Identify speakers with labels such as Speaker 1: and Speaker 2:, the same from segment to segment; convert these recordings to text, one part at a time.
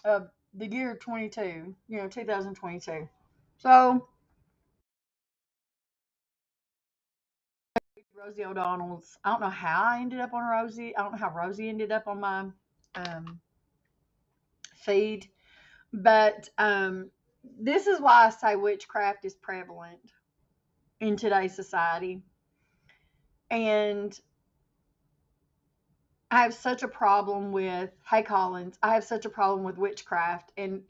Speaker 1: the year 22, 2022. So Rosie O'Donnell's. I don't know how I ended up on Rosie. I don't know how Rosie ended up on my um, feed, but this is why I say witchcraft is prevalent in today's society, and I have such a problem with. Hey Collins, I have such a problem with witchcraft and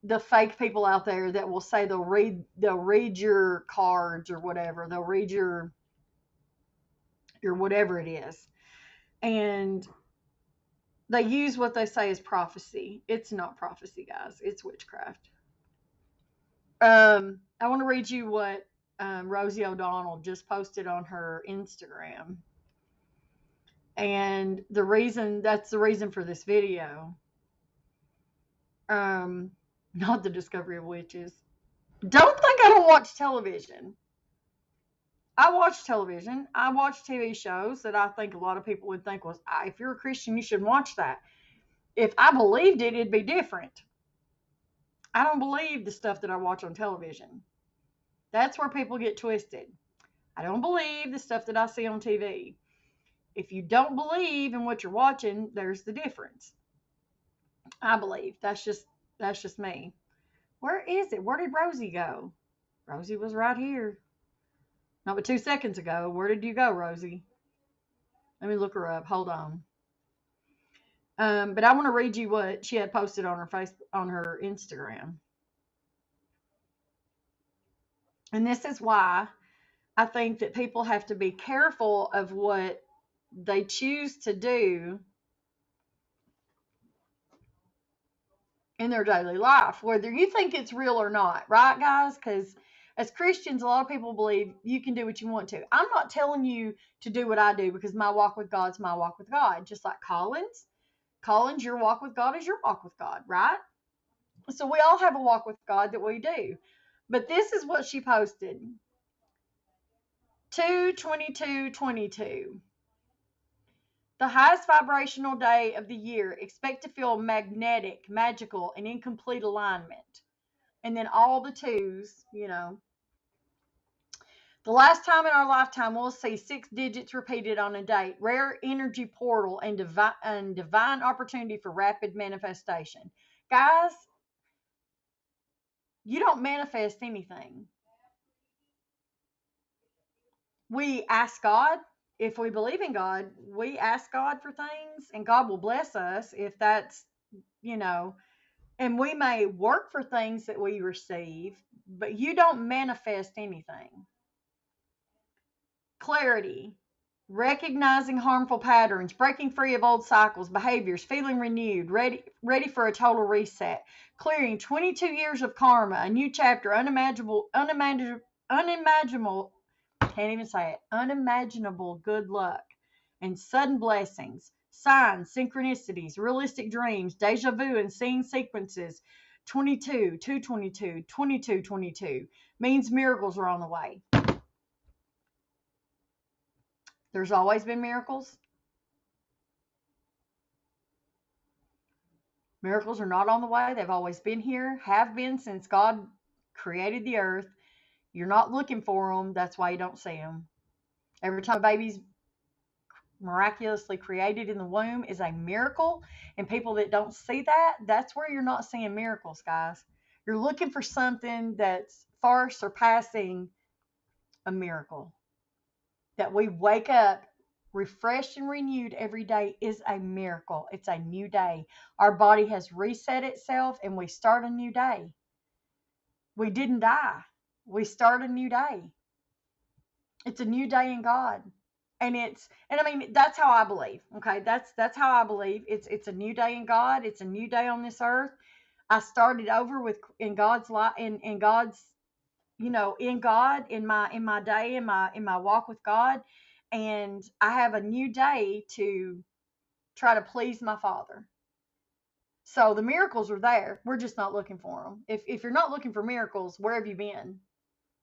Speaker 1: the fake people out there that will say they'll read your cards or whatever. They'll read your whatever it is, and they use what they say as prophecy. It's not prophecy, guys. It's witchcraft. I want to read you what Rosie O'Donnell just posted on her Instagram, and the reason for this video. Um, Not the discovery of witches. Don't think I don't watch television. I watch television. I watch TV shows that I think a lot of people would think was, if you're a Christian, you should watch that. If I believed it, it'd be different. I don't believe the stuff that I watch on television. That's where people get twisted. I don't believe the stuff that I see on TV. If you don't believe in what you're watching, there's the difference. I believe. That's just me. Where is it? Where did Rosie go? Rosie was right here. Not but 2 seconds ago. Where did you go, Rosie? Let me look her up. Hold on. But I want to read you what she had posted on her Instagram. And this is why I think that people have to be careful of what they choose to do in their daily life, whether you think it's real or not, right, guys? Because as Christians, a lot of people believe you can do what you want to. I'm not telling you to do what I do because my walk with God's my walk with God. Just like Collins, your walk with God is your walk with God, right? So we all have a walk with God that we do. But this is what she posted. 2/22/22. The highest vibrational day of the year. Expect to feel magnetic, magical, and in complete alignment. And then all the twos. The last time in our lifetime we'll see 6 digits repeated on a date. Rare energy portal and divine opportunity for rapid manifestation. Guys, you don't manifest anything. We ask God. If we believe in God, we ask God for things, and God will bless us if that's, you know, and we may work for things that we receive, but you don't manifest anything. Clarity, recognizing harmful patterns, breaking free of old cycles, behaviors, feeling renewed, ready for a total reset, clearing 22 years of karma, a new chapter, unimaginable, can't even say it, unimaginable good luck, and sudden blessings, signs, synchronicities, realistic dreams, deja vu and seeing sequences. 22, 222, 22, 22 means miracles are on the way. There's always been miracles. Miracles are not on the way. They've always been here, have been since God created the earth. You're not looking for them. That's why you don't see them. Every time a baby's miraculously created in the womb is a miracle. And people that don't see that, that's where you're not seeing miracles, guys. You're looking for something that's far surpassing a miracle. That we wake up refreshed and renewed every day is a miracle. It's a new day. Our body has reset itself and we start a new day. We didn't die. We start a new day. It's a new day in God. And I mean that's how I believe. Okay? That's how I believe. It's a new day in God. It's a new day on this earth. I started over with in God's life in God's in God in my day in my walk with God, and I have a new day to try to please my Father. So the miracles are there. We're just not looking for them. If you're not looking for miracles, where have you been?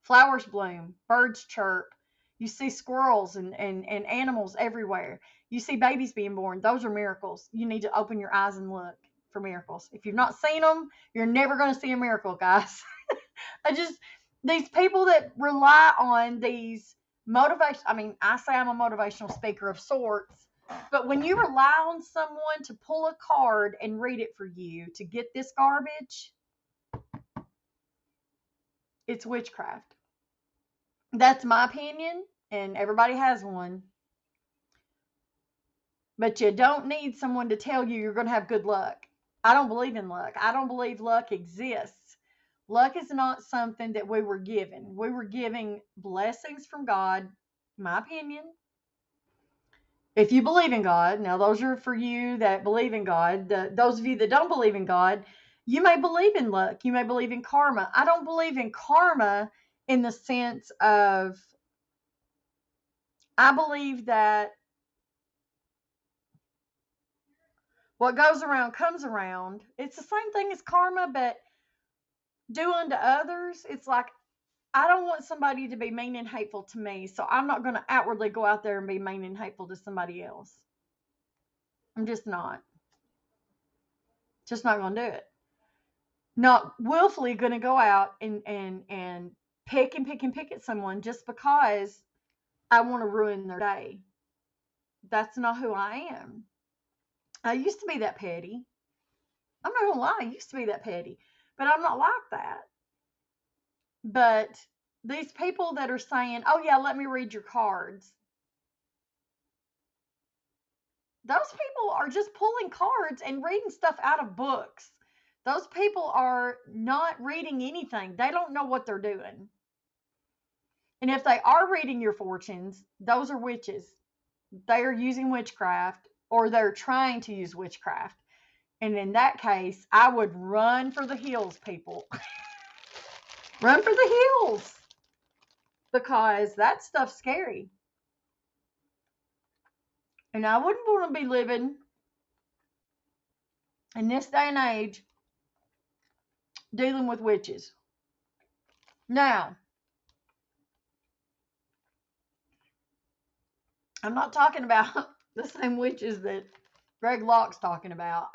Speaker 1: Flowers bloom, birds chirp, You see squirrels and animals everywhere. You see babies being born. Those are miracles. You need to open your eyes and look for miracles. If you've not seen them, you're never going to see a miracle, guys. I just, these people that rely on these motivation, I mean, I say I'm a motivational speaker of sorts, but when you rely on someone to pull a card and read it for you to get this garbage, it's witchcraft. That's my opinion, and everybody has one. But you don't need someone to tell you you're going to have good luck. I don't believe in luck. I don't believe luck exists. Luck is not something that we were given. We were giving blessings from God, my opinion. If you believe in God, now those are for you that believe in God. Those of you that don't believe in God, you may believe in luck. You may believe in karma. I don't believe in karma in the sense of, I believe that what goes around comes around. It's the same thing as karma, but do unto others. It's like, I don't want somebody to be mean and hateful to me, so I'm not going to outwardly go out there and be mean and hateful to somebody else. I'm just not. Just not going to do it. Not willfully going to go out and pick and pick and pick at someone just because I want to ruin their day. That's not who I am. I used to be that petty. I'm not going to lie. I used to be that petty. But I'm not like that. But these people that are saying, oh, yeah, let me read your cards. Those people are just pulling cards and reading stuff out of books. Those people are not reading anything. They don't know what they're doing. And if they are reading your fortunes, those are witches. They are using witchcraft, or they're trying to use witchcraft. And in that case, I would run for the hills, people. Run for the hills. Because that stuff's scary. And I wouldn't want to be living in this day and age dealing with witches. Now, I'm not talking about the same witches that Greg Locke's talking about.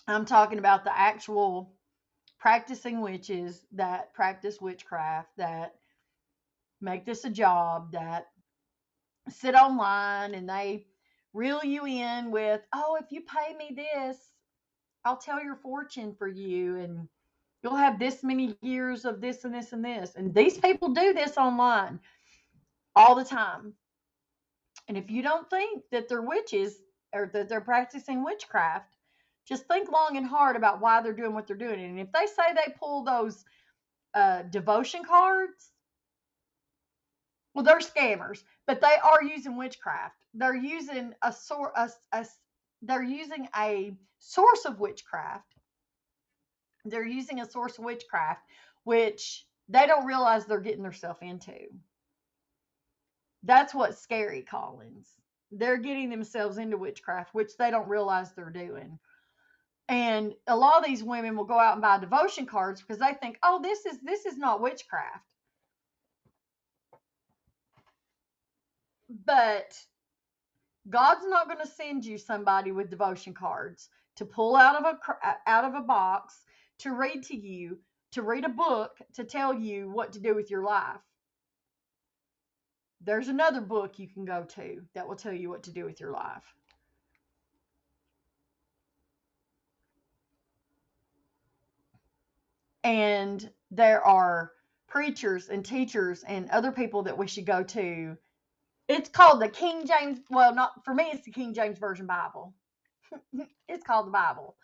Speaker 1: I'm talking about the actual practicing witches that practice witchcraft, that make this a job, that sit online and they reel you in with, oh, if you pay me this, I'll tell your fortune for you, and you'll have this many years of this and this and this. And these people do this online all the time. And if you don't think that they're witches or that they're practicing witchcraft, just think long and hard about why they're doing what they're doing. And if they say they pull those devotion cards, well, they're scammers, but they are using witchcraft. They're using they're using a source of witchcraft. They're using a source of witchcraft, which they don't realize they're getting themselves into. That's what's scary, Collins. They're getting themselves into witchcraft, which they don't realize they're doing. And a lot of these women will go out and buy devotion cards because they think, oh, this is not witchcraft. But God's not going to send you somebody with devotion cards to pull out of a box to read to you, to read a book to tell you what to do with your life. There's another book you can go to that will tell you what to do with your life. And there are preachers and teachers and other people that we should go to. It's called the King James, well, not for me, it's the King James Version Bible. It's called the Bible.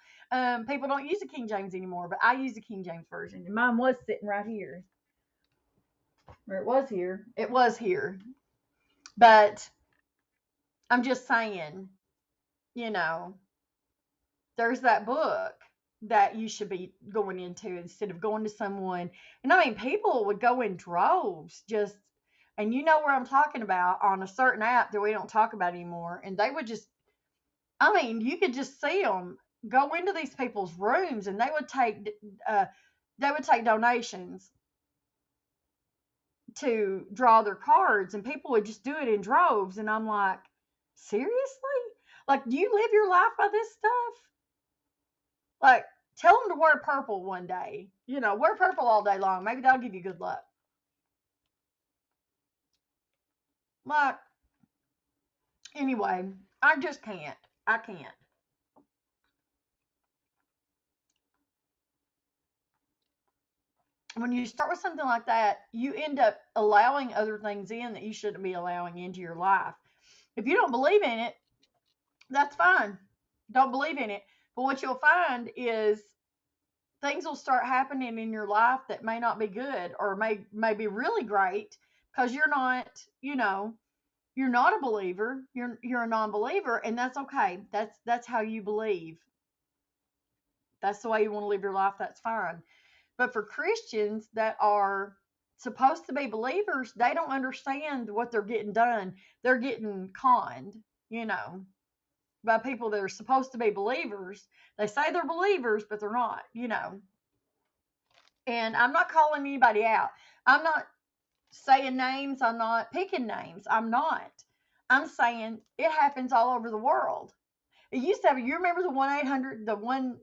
Speaker 1: People don't use the King James anymore, but I use the King James Version. And mine was sitting right here. Or it was here. It was here. But I'm just saying, you know, there's that book that you should be going into instead of going to someone. And I mean, people would go in droves just, and you know where I'm talking about, on a certain app that we don't talk about anymore. And they would just, I mean, you could just see them. go into these people's rooms, and they would take donations to draw their cards, and people would just do it in droves. And I'm like, seriously? Like, do you live your life by this stuff? Like, tell them to wear purple one day. Wear purple all day long. Maybe that'll give you good luck. Like, anyway, I just can't. I can't. When you start with something like that, you end up allowing other things in that you shouldn't be allowing into your life. If you don't believe in it, that's fine. Don't believe in it. But what you'll find is things will start happening in your life that may not be good, or may be really great, because you're not, you're not a believer. You're a non-believer, and that's okay. That's how you believe. That's the way you want to live your life. That's fine. But for Christians that are supposed to be believers, they don't understand what they're getting done. They're getting conned, by people that are supposed to be believers. They say they're believers, but they're not. And I'm not calling anybody out. I'm not saying names. I'm not picking names. I'm not. I'm saying it happens all over the world. It used to have, you remember the 1-800, the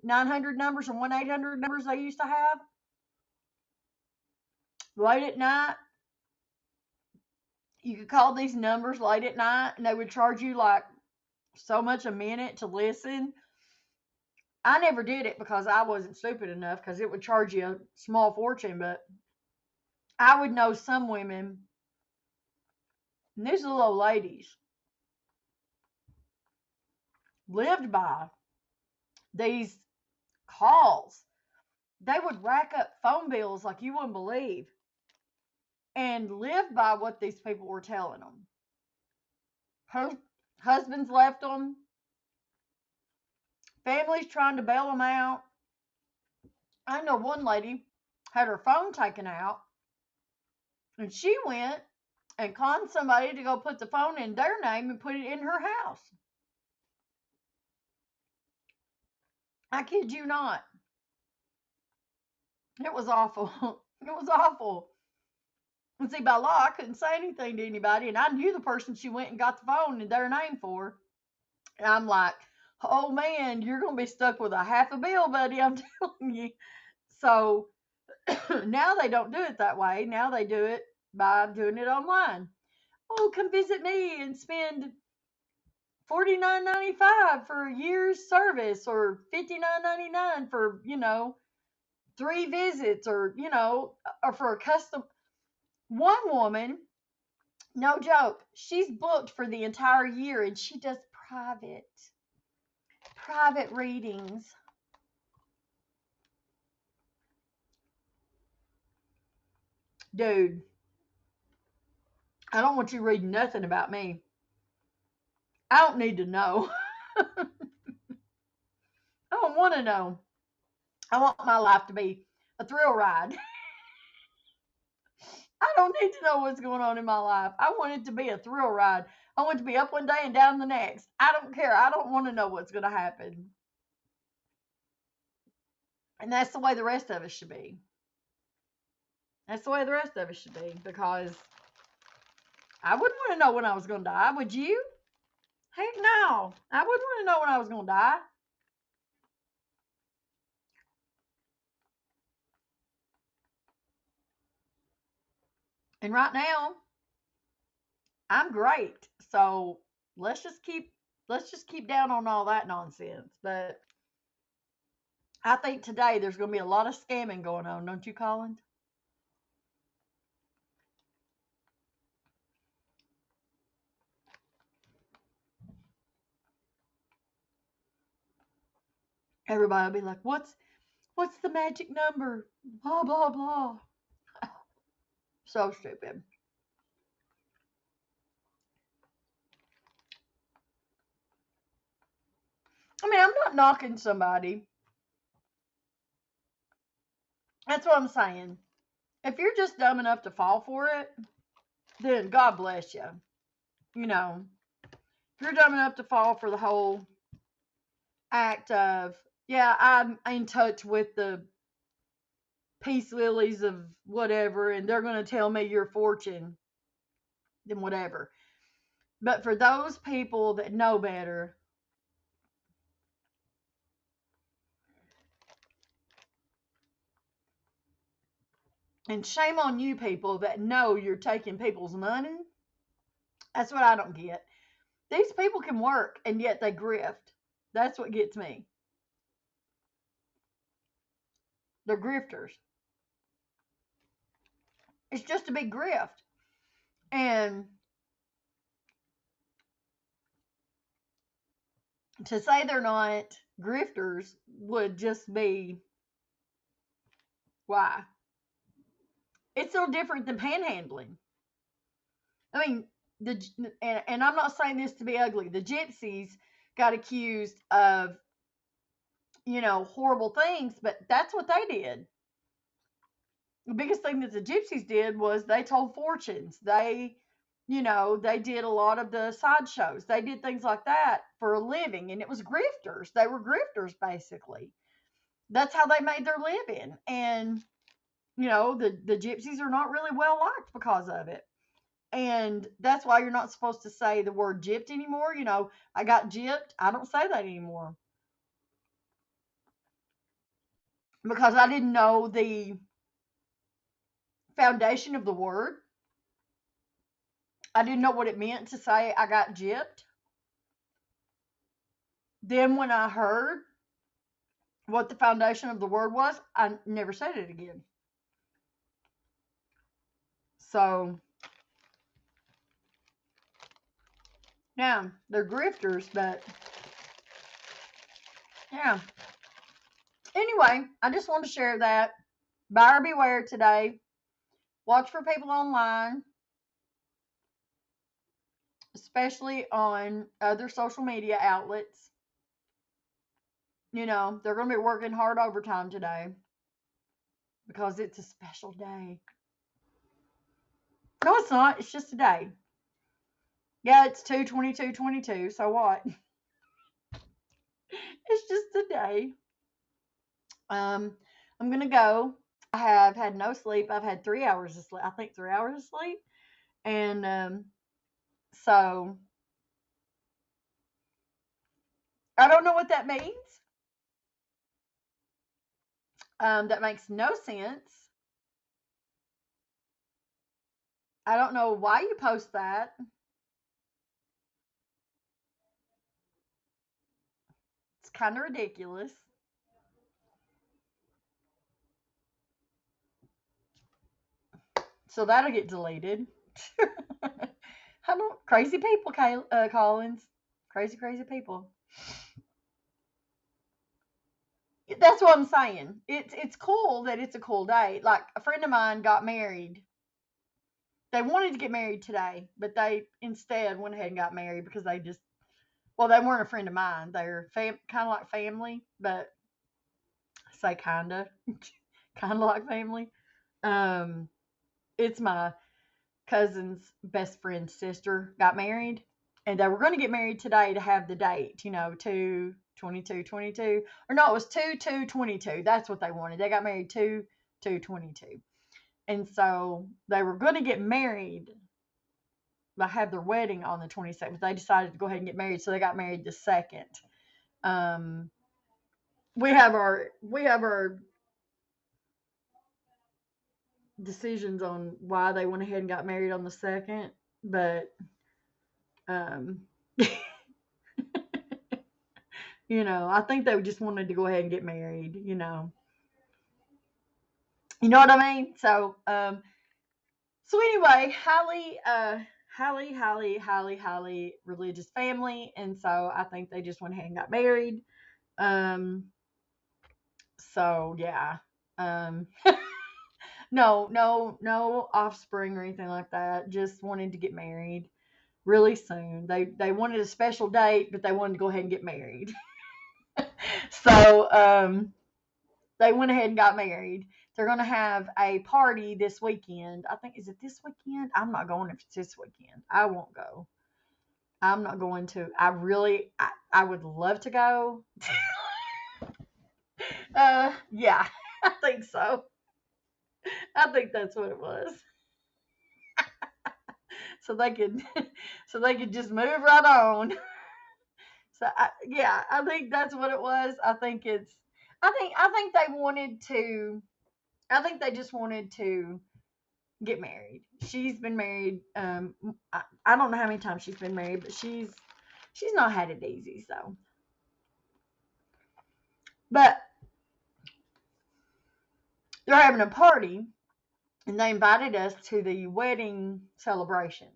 Speaker 1: 1-900 numbers and 1-800 numbers they used to have? Late at night, you could call these numbers late at night, and they would charge you like so much a minute to listen. I never did it because I wasn't stupid enough, because it would charge you a small fortune. But I would know some women, and these little old ladies, lived by these calls. They would rack up phone bills like you wouldn't believe, and live by what these people were telling them. Husbands left them, families trying to bail them out. I know one lady had her phone taken out, and she went and conned somebody to go put the phone in their name and put it in her house. I kid you not. It was awful. It was awful. And see, by law, I couldn't say anything to anybody, and I knew the person she went and got the phone in their name for. And I'm like, oh man, you're going to be stuck with a half a bill, buddy, I'm telling you. So now they don't do it that way. Now they do it by doing it online. Oh, come visit me and spend $49.95 for a year's service, or $59.99 for, 3 visits, or, or for a custom. One woman, no joke, she's booked for the entire year, and she does private readings. Dude, I don't want you reading nothing about me. I don't need to know. I don't want to know. I want my life to be a thrill ride. I don't need to know what's going on in my life. I want it to be a thrill ride. I want it to be up one day and down the next. I don't care. I don't want to know what's going to happen. And that's the way the rest of us should be. That's the way the rest of us should be, because I wouldn't want to know when I was going to die. Would you? Heck no. I wouldn't want to know when I was going to die. And right now, I'm great. So let's just keep down on all that nonsense. But I think today there's going to be a lot of scamming going on, don't you, Colin? Everybody will be like, what's the magic number? Blah blah blah. So stupid. I mean, I'm not knocking somebody. That's what I'm saying. If you're just dumb enough to fall for it, then God bless you. If you're dumb enough to fall for the whole act of, yeah, I'm in touch with the peace lilies of whatever, and they're going to tell me your fortune and whatever. But for those people that know better, and shame on you people that know you're taking people's money, that's what I don't get. These people can work and yet they grift. That's what gets me. They're grifters. It's just a big grift. And to say they're not grifters would just be why. It's no different than panhandling. I mean, and I'm not saying this to be ugly. The gypsies got accused of, horrible things, but that's what they did. The biggest thing that the gypsies did was they told fortunes. They did a lot of the sideshows. They did things like that for a living, and it was grifters. They were grifters, basically. That's how they made their living. And, the gypsies are not really well liked because of it. And that's why you're not supposed to say the word gypped anymore. I got gypped. I don't say that anymore because I didn't know the foundation of the word. I didn't know what it meant to say I got gypped. Then when I heard what the foundation of the word was, I never said it again. So, yeah, they're grifters, but yeah. Anyway, I just want to share that. Buyer beware today. Watch for people online, especially on other social media outlets. They're going to be working hard overtime today because it's a special day. No, it's not. It's just a day. Yeah, it's 2/22/22. So what? It's just a day. I'm going to go. I have had no sleep. I've had 3 hours of sleep. I think 3 hours of sleep. And so I don't know what that means. That makes no sense. I don't know why you post that. It's kind of ridiculous. So that'll get deleted. I don't crazy people, Collins. Crazy, crazy people. That's what I'm saying. It's cool that it's a cool day. Like a friend of mine got married. They wanted to get married today, but they instead went ahead and got married because they weren't a friend of mine. They're kind of like family, but I say kinda, kind of like family. Um, it's my cousin's best friend's sister got married, and they were going to get married today to have the date, 2/22/22, or no, it was 2/2/22. That's what they wanted. They got married 2/2/22, and so they were going to get married. They had their wedding on the 22nd, but they decided to go ahead and get married, so they got married the 2nd. Um, we have our decisions on why they went ahead and got married on the 2nd, but um, I think they just wanted to go ahead and get married. You know what I mean? So anyway, highly religious family, and so I think they just went ahead and got married. Um, so yeah, um, no offspring or anything like that. Just wanted to get married really soon. They wanted a special date, but they wanted to go ahead and get married. So they went ahead and got married. They're going to have a party this weekend. I think, is it this weekend? I'm not going if it's this weekend. I won't go. I'm not going to. I would love to go. Yeah, I think so. I think that's what it was. So they could, so they could just move right on. So yeah, I think that's what it was. I think they wanted to. I think they just wanted to get married. She's been married. I don't know how many times she's been married, but she's not had it easy. So, but they're having a party, and they invited us to the wedding celebration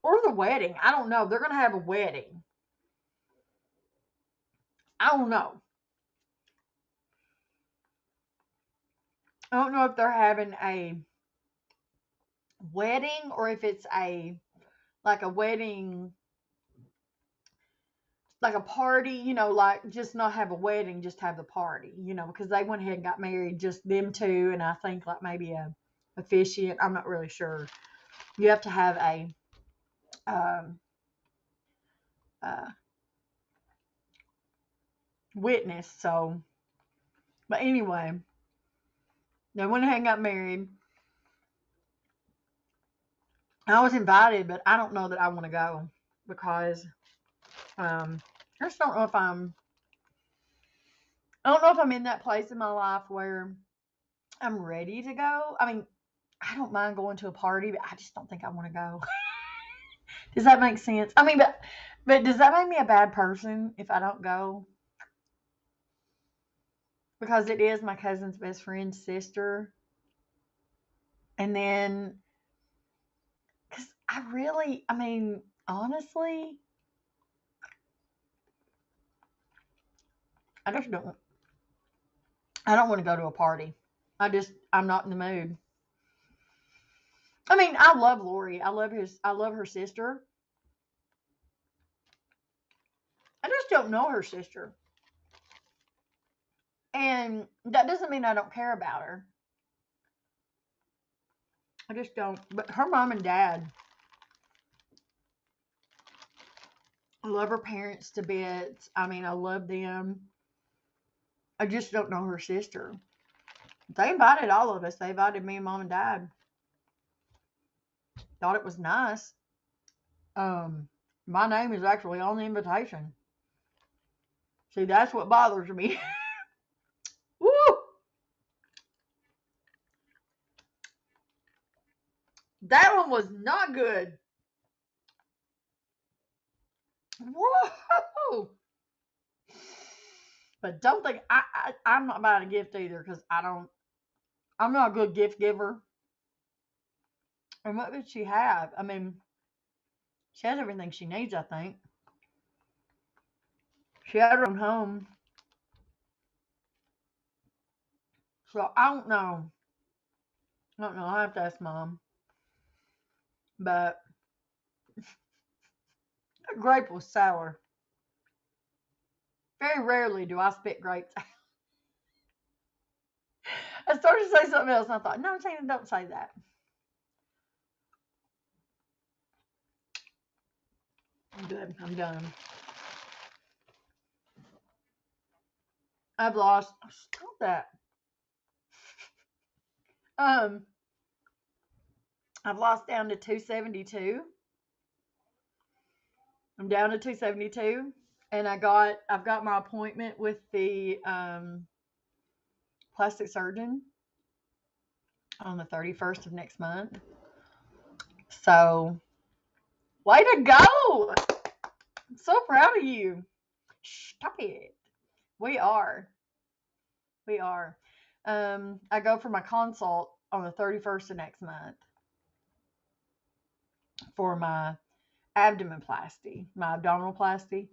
Speaker 1: or the wedding. I don't know. They're gonna have a wedding. I don't know. I don't know if they're having a wedding or if it's a like a wedding, like a party, like just not have a wedding, just have the party, because they went ahead and got married, just them two, and I think like maybe a officiant. I'm not really sure. You have to have a um, uh, witness. So, but anyway, they went ahead and got married. I was invited, but I don't know that I want to go because I just don't know if I don't know if I'm in that place in my life where I'm ready to go. I mean, I don't mind going to a party, but I just don't think I want to go. Does that make sense? I mean, but does that make me a bad person if I don't go? Because it is my cousin's best friend's sister. And then, because I mean, honestly, I just don't, I don't want to go to a party. I'm not in the mood. I mean, I love Lori. I love her sister. I just don't know her sister. And that doesn't mean I don't care about her. I just don't. But her mom and dad, I love her parents to bits. I mean, I love them. I just don't know her sister. They invited all of us. They invited me and mom and dad. Thought it was nice. My name is actually on the invitation. See, that's what bothers me. Woo! That one was not good. Whoa! But don't think I'm not buying a gift either because I'm not a good gift giver. And what did she have? I mean, she has everything she needs, I think. She had her own home. So I don't know. I don't know. I have to ask mom. But the grape was sour. Very rarely do I spit grapes. I started to say something else and I thought, no, Tina, don't say that. I'm good. I'm done. I've lost. Stop that. Um, I've lost down to 272. I'm down to 272, and I've got my appointment with the plastic surgeon on the 31st of next month. So, way to go! I'm so proud of you. Stop it. We are. We are. I go for my consult on the 31st of next month for my abdominoplasty, my abdominoplasty,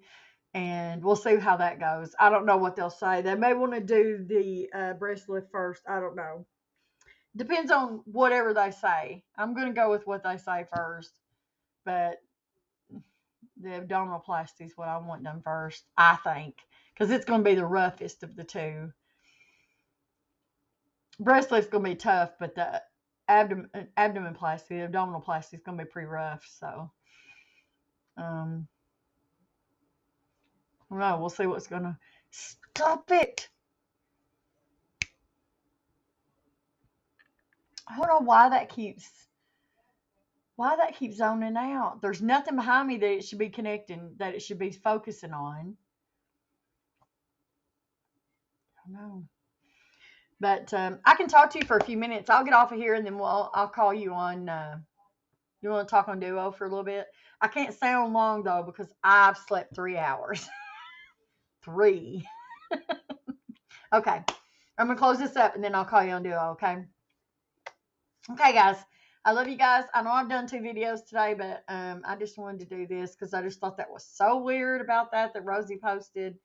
Speaker 1: and we'll see how that goes. I don't know what they'll say. They may want to do the breast lift first. I don't know. Depends on whatever they say. I'm going to go with what they say first, but the abdominoplasty is what I want done first, I think, because it's going to be the roughest of the two. Breast lift's going to be tough, but the abdominoplasty, the abdominoplasty is going to be pretty rough. So, um, No, we'll see what's gonna stop it. I don't know why that keeps zoning out. There's nothing behind me that it should be connecting, that it should be focusing on. I don't know. But I can talk to you for a few minutes. I'll get off of here and then I'll call you on. You want to talk on Duo for a little bit? I can't stay on long though because I've slept 3 hours. Three. Okay. I'm gonna close this up and then I'll call you on Duo. Okay. Okay, guys. I love you guys. I know I've done 2 videos today, but I just wanted to do this because I just thought that was so weird about that Rosie posted.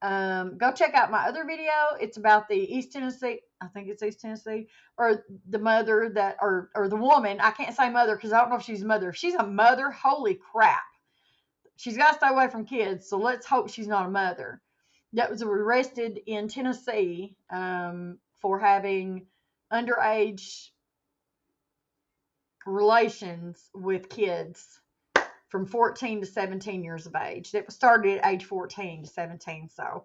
Speaker 1: Go check out my other video. It's about the East Tennessee. I think it's East Tennessee, or the mother that, or the woman. I can't say mother because I don't know if she's a mother. If she's a mother, holy crap. She's got to stay away from kids. So let's hope she's not a mother. That was arrested in Tennessee for having underage relations with kids from 14 to 17 years of age. It started at age 14 to 17. So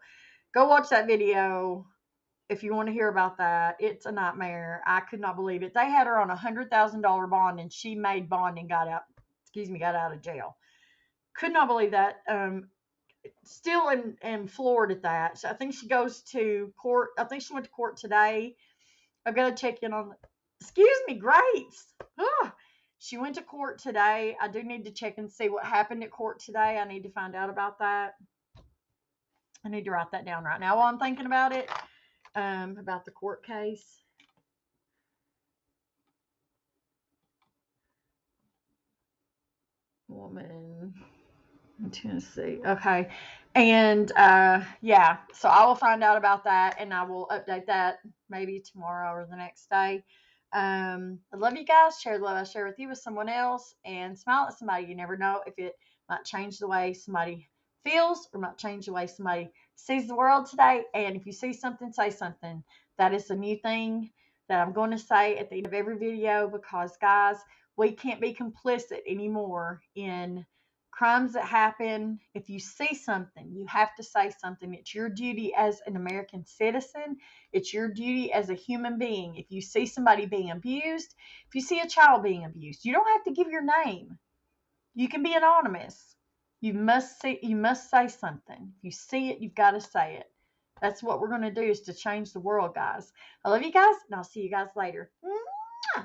Speaker 1: go watch that video if you want to hear about that. It's a nightmare. I could not believe it. They had her on $100,000 bond and she made bond and got out of jail. Could not believe that. Still in Florida at that. So I think she goes to court. I think she went to court today. I've got to check in on. Excuse me, grapes. Ugh. She went to court today. I do need to check and see what happened at court today. I need to find out about that. I need to write that down right now while I'm thinking about it. About the court case. Woman in Tennessee. Okay. And yeah, so I will find out about that and I will update that maybe tomorrow or the next day. I love you guys. Share the love I share with you with someone else and smile at somebody. You never know if it might change the way somebody feels or might change the way somebody sees the world today. And if you see something, say something. That is a new thing that I'm going to say at the end of every video because, guys, we can't be complicit anymore in crimes that happen. If you see something, you have to say something. It's your duty as an American citizen. It's your duty as a human being. If you see somebody being abused, if you see a child being abused, you don't have to give your name. You can be anonymous. You must say something. If you see it, you've got to say it. That's what we're going to do, is to change the world, guys. I love you guys, and I'll see you guys later.